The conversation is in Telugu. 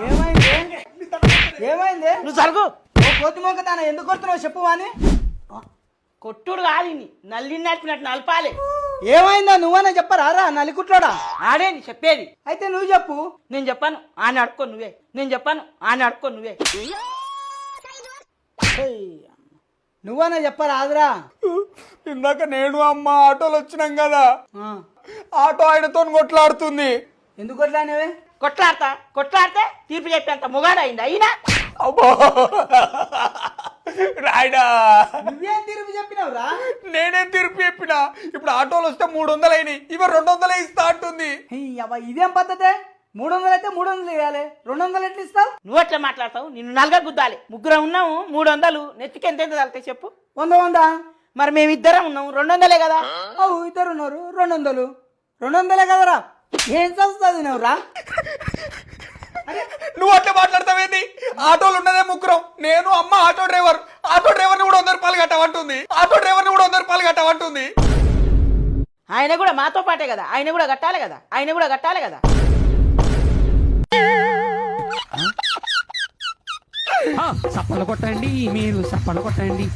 ఏమైంది ఏమైంది? నువ్వు సరుకు ఓ కోతి మొక్క దాన ఎందుకు కొడుతున్నావు చెప్పు అని. కొట్టుడు కాదు ఇన్ని నల్లి నడిపినట్టు నలపాలి. ఏమైందా నువ్వనే చెప్పరారా నలికుట్లోడా? ఆడేంది చెప్పేది? అయితే నువ్వు చెప్పు. నేను చెప్పాను ఆయన అడుక్కో నువ్వే. నేను చెప్పాను ఆయన అడుక్కో నువ్వే. నువ్వనే చెప్పరాదురా. ఇందాక నేను అమ్మ ఆటోలు వచ్చినాం కదా, ఆటో ఆయనతో కొట్లాడుతుంది. ఎందుకు కొట్లానేవే? కొట్లాడితే తీర్పు చెప్పేంత మొగాడు అయింది అయినా. అబ్బో రాయడా, నువ్వేం తిరిగి చెప్పినావురా? నేనే తీర్పు చెప్పినా. ఇప్పుడు ఆటోలు వస్తే 300 అయినాయి, ఇవి 200 ఇస్తా అంటుంది. ఇదేం పద్ధతే? 300 అయితే 300 ఇవ్వాలి, 200 ఎట్లా ఇస్తావు? నువ్వు ఎట్లా మాట్లాడతావు? నిన్ను నలుగా గుద్దాలి. ముగ్గురం ఉన్నాము 300 నెత్తికి ఎంత తగ్గుతాయి చెప్పు. 100 మరి మేమిద్దరం ఉన్నాము 200 కదా. అవు ఇద్దరు ఉన్నారు 200 కదరా. ఏం చదువుతుంది నువ్వురా? నువ్వు అట్లా మాట్లాడతావేంది? ఆటోలు ఉన్నదే ముగ్గురం, నేను అమ్మ ఆటో డ్రైవర్. ఆటో డ్రైవర్ని కూడా 100 రూపాయలు కట్టమంటుంది. ఆటో డ్రైవర్ని కూడా 100 రూపాయలు కట్టమంటుంది. ఆయన కూడా మాతో పాటే కదా, ఆయన కూడా కట్టాలి కదా. చప్పలు కొట్టండి, మీరు చప్పలు కొట్టండి.